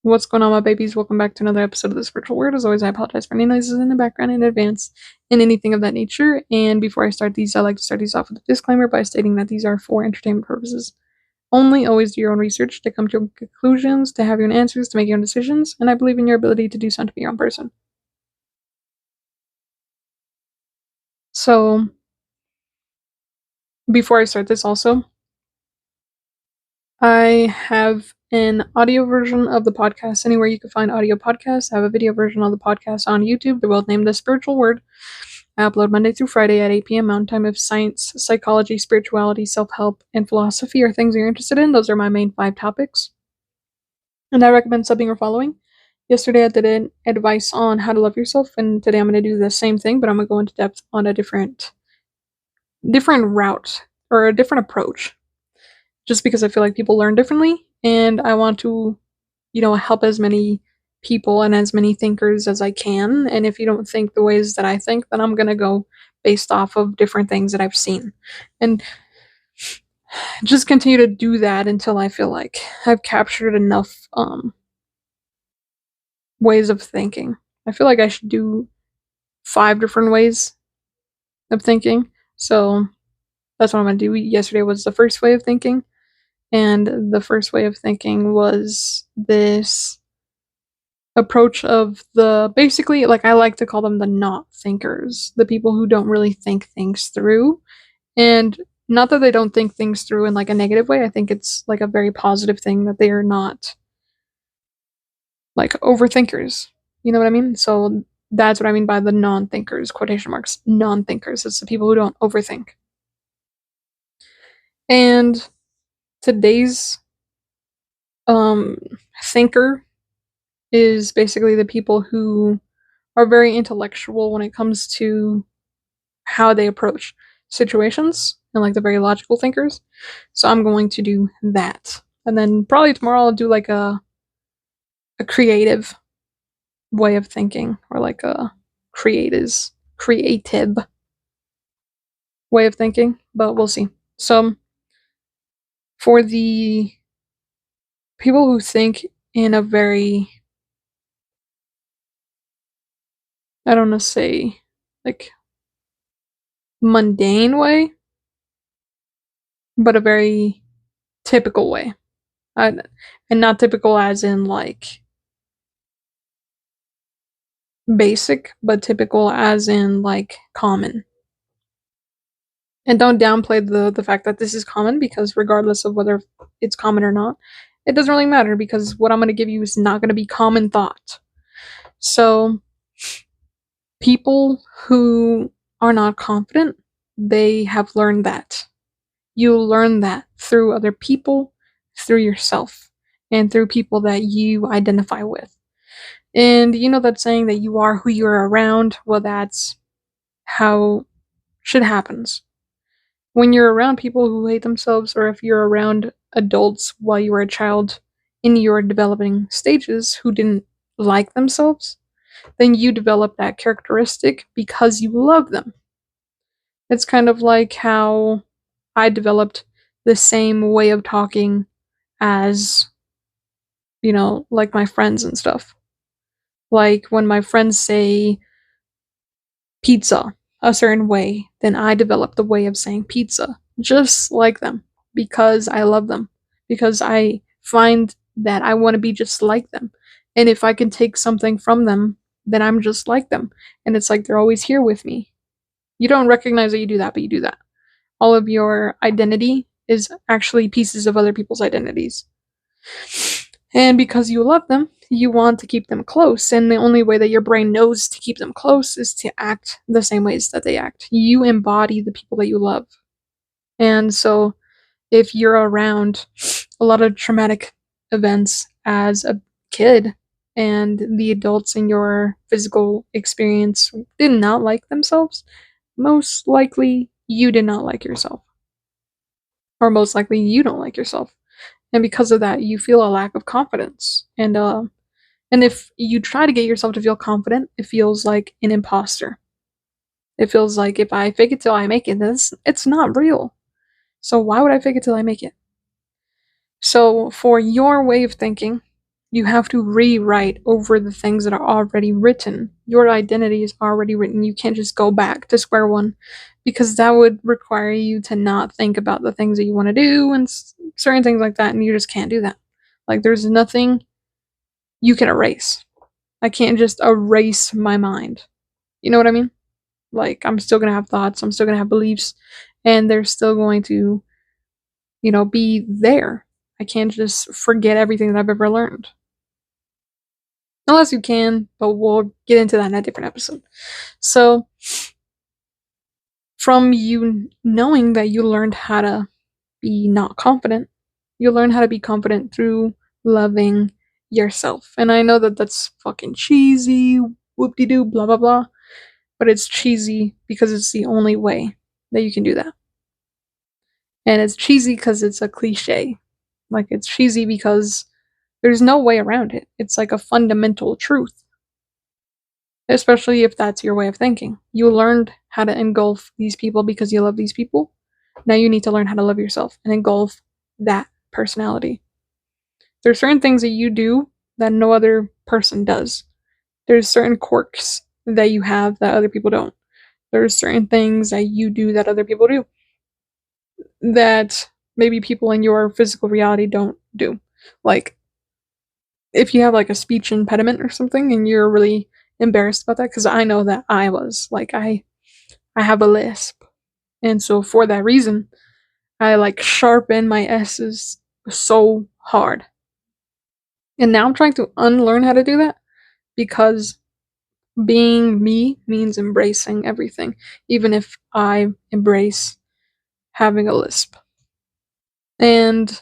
What's going on, my babies? Welcome back to another episode of The Spiritual Word. As always, I apologize for any noises in the background in advance and anything of that nature. And before I start these, I like to start these off with a disclaimer by stating that these are for entertainment purposes only. Always do your own research to come to your conclusions, to have your own answers, to make your own decisions, and I believe in your ability to do so and to be your own person. So, before I start this, also, I have an audio version of the podcast anywhere you can find audio podcasts. I have a video version of the podcast on YouTube. They're both named The Spiritual Word. I upload Monday through Friday at 8 p.m. Mountain Time. If science, psychology, spirituality, self-help, and philosophy are things you're interested in, those are my main 5 topics. And I recommend subbing or following. Yesterday I did an advice on how to love yourself, and today I'm going to do the same thing, but I'm going to go into depth on a different route, or a different approach. Just because I feel like people learn differently, and I want to, help as many people and as many thinkers as I can. And if you don't think the ways that I think, then I'm gonna go based off of different things that I've seen. And just continue to do that until I feel like I've captured enough ways of thinking. I feel like I should do 5 different ways of thinking. So that's what I'm gonna do. Yesterday was the first way of thinking. And the first way of thinking was this approach of basically, like, I like to call them the not thinkers, the people who don't really think things through. And not that they don't think things through in like a negative way. I think it's like a very positive thing that they are not like overthinkers. You know what I mean? So that's what I mean by the non-thinkers, quotation marks, non-thinkers. It's the people who don't overthink. And today's thinker is basically the people who are very intellectual when it comes to how they approach situations, and like the very logical thinkers. So I'm going to do that. And then probably tomorrow I'll do like a creative way of thinking, or like a creative way of thinking, but we'll see. So for the people who think in a very, I don't know, say like mundane way, but a very typical way. And not typical as in like basic, but typical as in like common. And don't downplay the fact that this is common, because regardless of whether it's common or not, it doesn't really matter, because what I'm going to give you is not going to be common thought. So people who are not confident, they have learned that. You learn that through other people, through yourself, and through people that you identify with. And you know that saying that you are who you're around? Well, that's how shit happens. When you're around people who hate themselves, or if you're around adults while you were a child in your developing stages who didn't like themselves, then you develop that characteristic because you love them. It's kind of like how I developed the same way of talking as, like my friends and stuff. Like when my friends say pizza a certain way, then I develop the way of saying pizza just like them, because I love them, because I find that I want to be just like them. And if I can take something from them, then I'm just like them. And it's like they're always here with me. You don't recognize that you do that, but you do that. All of your identity is actually pieces of other people's identities. And because you love them, you want to keep them close, and the only way that your brain knows to keep them close is to act the same ways that they act. You embody the people that you love. And so if you're around a lot of traumatic events as a kid, and the adults in your physical experience did not like themselves, most likely you did not like yourself. Or most likely you don't like yourself. And because of that, you feel a lack of confidence. And if you try to get yourself to feel confident, it feels like an imposter. It feels like, if I fake it till I make it, it's not real. So why would I fake it till I make it? So for your way of thinking, You have to rewrite over the things that are already written. Your identity is already written. You can't just go back to square one because that would require you to not think about the things that you want to do and certain things like that, and you just can't do that. Like, there's nothing you can erase. I can't just erase my mind. You know what I mean? Like, I'm still gonna have thoughts, I'm still gonna have beliefs, and they're still going to, be there. I can't just forget everything that I've ever learned. Unless you can, but we'll get into that in a different episode. So, from you knowing that you learned how to be not confident, you learn how to be confident through loving yourself. And I know that that's fucking cheesy, whoop de doo, blah blah blah, but it's cheesy because it's the only way that you can do that. And it's cheesy because it's a cliche. Like, it's cheesy because there's no way around it. It's like a fundamental truth. Especially if that's your way of thinking. You learned how to engulf these people because you love these people. Now you need to learn how to love yourself and engulf that personality. There's certain things that you do that no other person does. There's certain quirks that you have that other people don't. There's certain things that you do that other people do that maybe people in your physical reality don't do. Like, if you have like a speech impediment or something and you're really embarrassed about that, because I know that I was like, I have a lisp, and so for that reason I like sharpen my s's so hard, and now I'm trying to unlearn how to do that because being me means embracing everything, even if I embrace having a lisp. And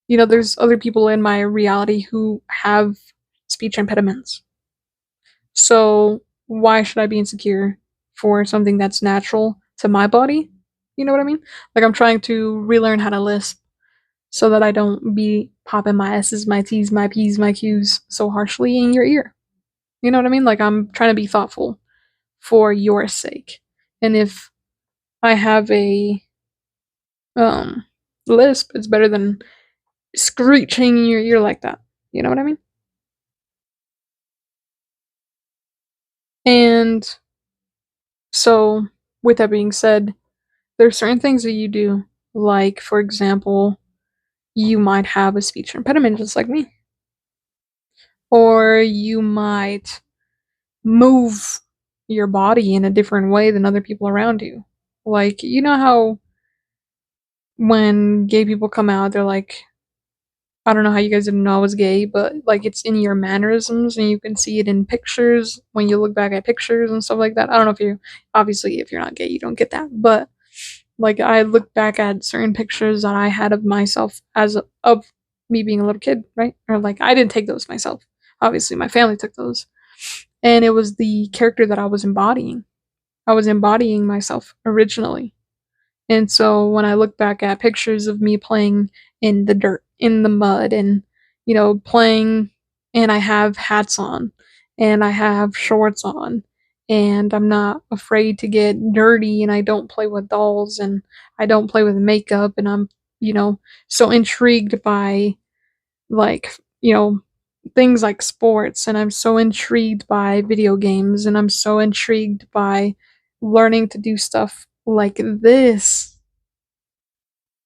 there's other people in my reality who have speech impediments. So why should I be insecure for something that's natural to my body? You know what I mean? Like, I'm trying to relearn how to lisp so that I don't be popping my S's, my T's, my P's, my Q's so harshly in your ear. You know what I mean? Like, I'm trying to be thoughtful for your sake. And if I have a lisp, it's better than screeching in your ear like that. You know what I mean? And so, with that being said, there's certain things that you do, like, for example, you might have a speech impediment just like me. Or you might move your body in a different way than other people around you. Like, you know how when gay people come out, they're like, I don't know how you guys didn't know I was gay, but like, it's in your mannerisms and you can see it in pictures when you look back at pictures and stuff like that. I don't know if you, obviously, if you're not gay, you don't get that, but like, I look back at certain pictures that I had of myself of me being a little kid, right? Or like, I didn't take those myself. Obviously, my family took those. And it was the character that I was embodying. I was embodying myself originally. And so when I look back at pictures of me playing in the dirt, in the mud, and, playing, and I have hats on, and I have shorts on, and I'm not afraid to get dirty, and I don't play with dolls, and I don't play with makeup, and I'm, so intrigued by, like, things like sports, and I'm so intrigued by video games, and I'm so intrigued by learning to do stuff like this.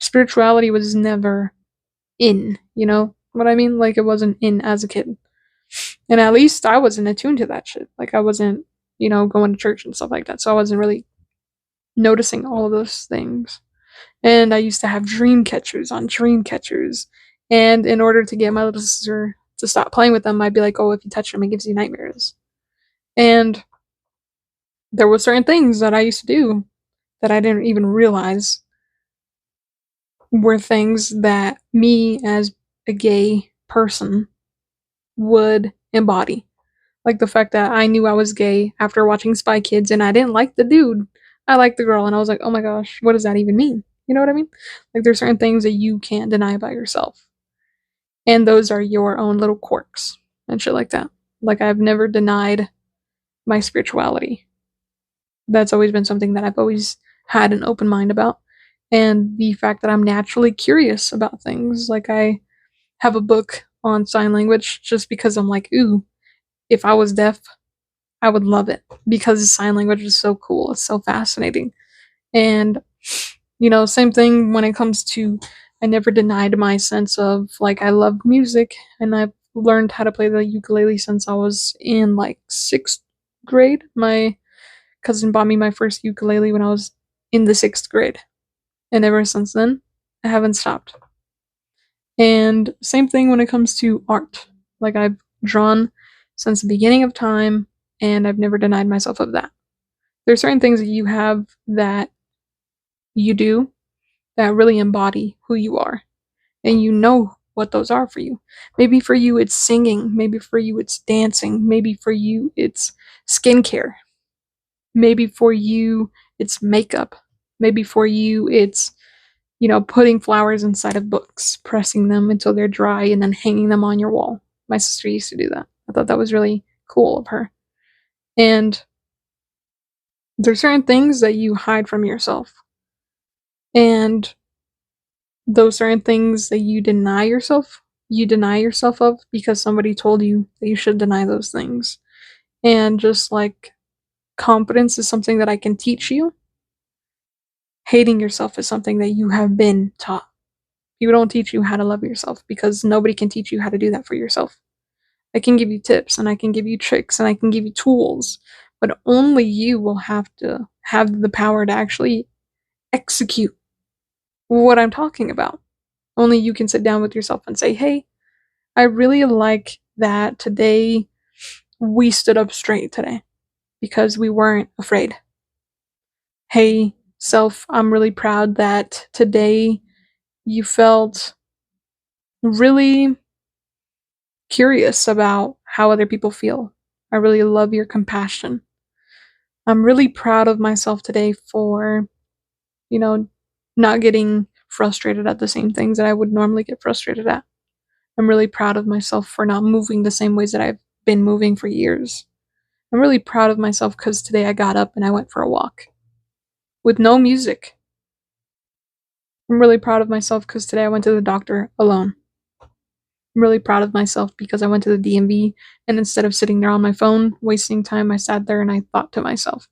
Spirituality was never in, you know what I mean? Like, it wasn't in as a kid. And at least I wasn't attuned to that shit. Like, I wasn't, going to church and stuff like that. So I wasn't really noticing all of those things. And I used to have dream catchers on dream catchers. And in order to get my little sister to stop playing with them, I'd be like, oh, if you touch them, it gives you nightmares. And there were certain things that I used to do that I didn't even realize were things that me as a gay person would embody. Like the fact that I knew I was gay after watching Spy Kids and I didn't like the dude. I liked the girl, and I was like, oh my gosh, what does that even mean? You know what I mean? Like, there's certain things that you can't deny about yourself. And those are your own little quirks and shit like that. Like, I've never denied my spirituality. That's always been something that I've always had an open mind about. And the fact that I'm naturally curious about things. Like, I have a book on sign language just because I'm like, ooh, if I was deaf, I would love it because sign language is so cool. It's so fascinating. And, same thing when it comes to, I never denied my sense of, like, I love music and I've learned how to play the ukulele since I was in, like, 6th grade. My cousin bought me my first ukulele when I was in the 6th grade. And ever since then, I haven't stopped. And same thing when it comes to art. Like, I've drawn since the beginning of time, and I've never denied myself of that. There's certain things that you have that you do that really embody who you are, and you know what those are for you. Maybe for you it's singing, maybe for you it's dancing, maybe for you it's skincare, maybe for you it's makeup, maybe for you it's putting flowers inside of books, pressing them until they're dry, and then hanging them on your wall. My sister used to do that. I thought that was really cool of her. And there's certain things that you hide from yourself. And those certain things that you deny yourself of because somebody told you that you should deny those things. And just like confidence is something that I can teach you, hating yourself is something that you have been taught. People don't teach you how to love yourself because nobody can teach you how to do that for yourself. I can give you tips and I can give you tricks and I can give you tools, but only you will have to have the power to actually execute what I'm talking about. Only you can sit down with yourself and say, hey, I really like that today we stood up straight today because we weren't afraid. Hey, self, I'm really proud that today you felt really curious about how other people feel. I really love your compassion. I'm really proud of myself today for, you know, not getting frustrated at the same things that I would normally get frustrated at. I'm really proud of myself for not moving the same ways that I've been moving for years. I'm really proud of myself because today I got up and I went for a walk with no music. I'm really proud of myself because today I went to the doctor alone. I'm really proud of myself because I went to the DMV and instead of sitting there on my phone, wasting time, I sat there and I thought to myself.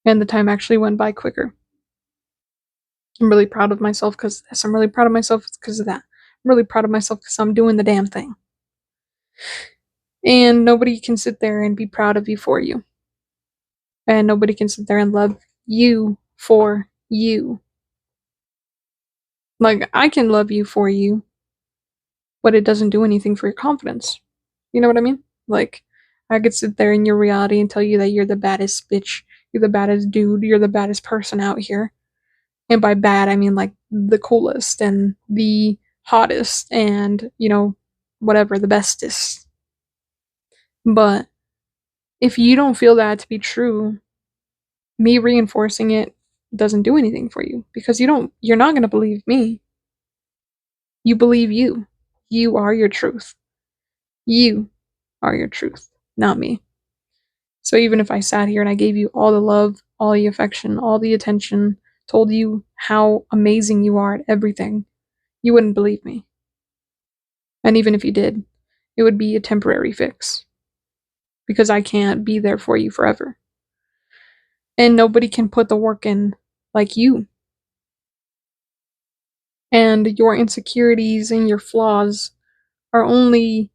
And the time actually went by quicker. I'm really proud of myself because of this. I'm really proud of myself because of that. I'm really proud of myself because I'm doing the damn thing. And nobody can sit there and be proud of you for you. And nobody can sit there and love you for you. Like, I can love you for you, but it doesn't do anything for your confidence. You know what I mean? Like, I could sit there in your reality and tell you that you're the baddest bitch, you're the baddest dude, you're the baddest person out here. And by bad, I mean like the coolest and the hottest and, whatever, the bestest. But if you don't feel that to be true, me reinforcing it doesn't do anything for you because you're not going to believe me. You believe you. You are your truth. You are your truth, not me. So even if I sat here and I gave you all the love, all the affection, all the attention, told you how amazing you are at everything, you wouldn't believe me. And even if you did, it would be a temporary fix. Because I can't be there for you forever. And nobody can put the work in like you. And your insecurities and your flaws are only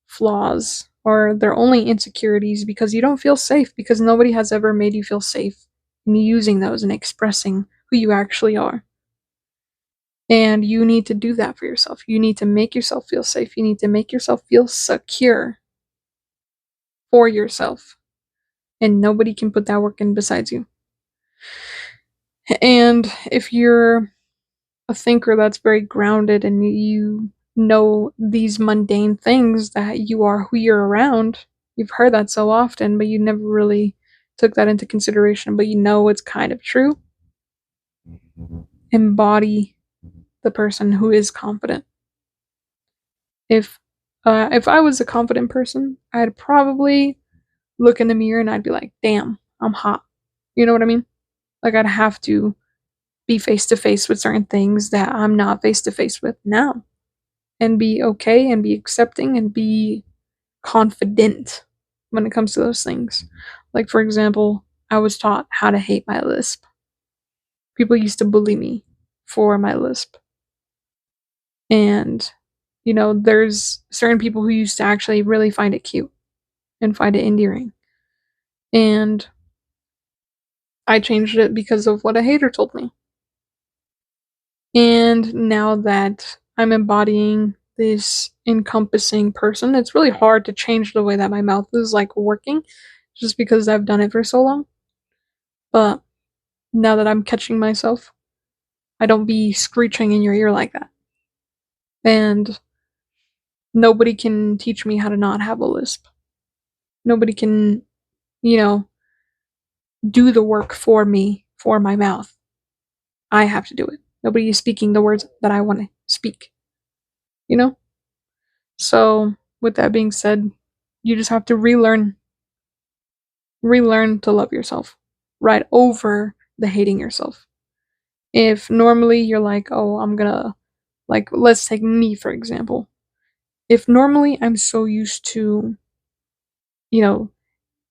flaws, or they're only insecurities because you don't feel safe, because nobody has ever made you feel safe in using those and expressing who you actually are. And you need to do that for yourself. You need to make yourself feel safe. You need to make yourself feel secure for yourself. And nobody can put that work in besides you. And if you're a thinker that's very grounded and you know these mundane things, that you are who you're around, you've heard that so often, but you never really took that into consideration, but you know it's kind of true. Embody the person who is confident. If I was a confident person, I'd probably look in the mirror and I'd be like, damn, I'm hot. You know what I mean? Like, I'd have to be face to face with certain things that I'm not face to face with now. and be okay and be accepting and be confident when it comes to those things. Like, for example, I was taught how to hate my lisp. People used to bully me for my lisp. And, there's certain people who used to actually really find it cute and find it endearing. And I changed it because of what a hater told me. And now that I'm embodying this encompassing person, it's really hard to change the way that my mouth is like working just because I've done it for so long. But now that I'm catching myself, I don't be screeching in your ear like that. And nobody can teach me how to not have a lisp. Nobody can, you know, do the work for me, for my mouth. I have to do it. Nobody is speaking the words that I want to speak, you know? So, with that being said, you just have to relearn to love yourself right over the hating yourself. If normally you're like, oh, I'm gonna, like, let's take me for example. If normally I'm so used to, you know,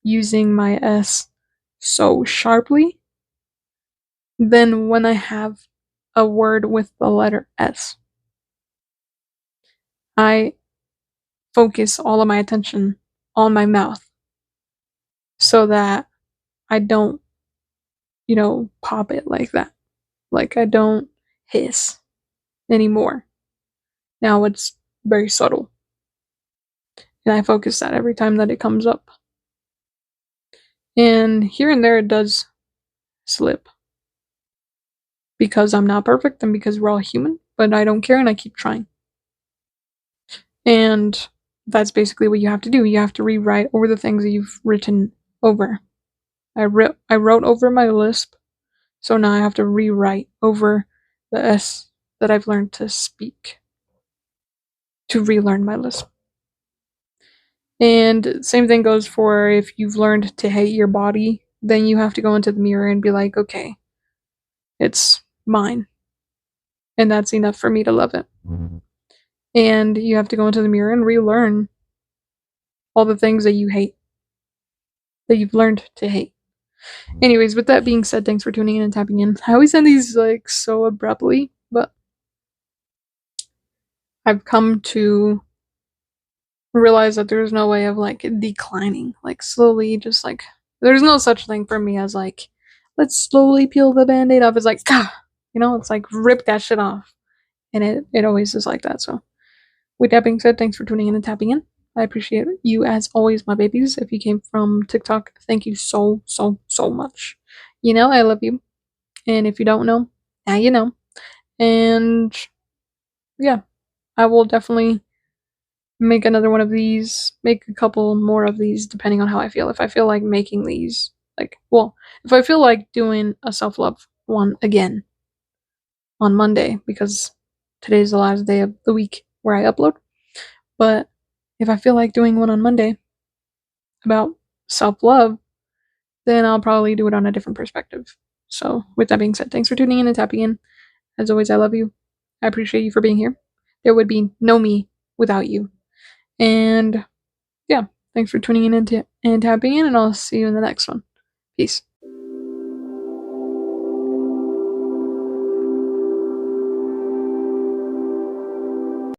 using my S so sharply, then when I have a word with the letter S, I focus all of my attention on my mouth so that I don't, pop it like that. Like I don't hiss anymore. Now it's very subtle. And I focus that every time that it comes up. And here and there it does slip. Because I'm not perfect and because we're all human, but I don't care and I keep trying. And that's basically what you have to do. You have to rewrite over the things that you've written over. I wrote over my lisp, so now I have to rewrite over the S that I've learned to speak to relearn my lisp. And same thing goes for if you've learned to hate your body, then you have to go into the mirror and be like, okay, it's mine. And that's enough for me to love it. And you have to go into the mirror and relearn all the things that you hate, that you've learned to hate. Anyways, with that being said, thanks for tuning in and tapping in. I always end these like so abruptly, but I've come to realize that there's no way of like declining, like slowly, just like there's no such thing for me as like let's slowly peel the band-aid off. It's like it's like rip that shit off, and it always is like that. So with that being said, thanks for tuning in and tapping in. I appreciate you as always, my babies. If you came from TikTok, thank you so much. I love you, and if you don't know, now you know. And yeah, I will definitely make another one of these, make a couple more of these depending on how I feel. If I feel like making these, if I feel like doing a self love one again on Monday, because today's the last day of the week where I upload. But if I feel like doing one on Monday about self love, then I'll probably do it on a different perspective. So, with that being said, thanks for tuning in and tapping in. As always, I love you. I appreciate you for being here. There would be no me without you. And yeah, thanks for tuning in and tapping in, and I'll see you in the next one. Peace.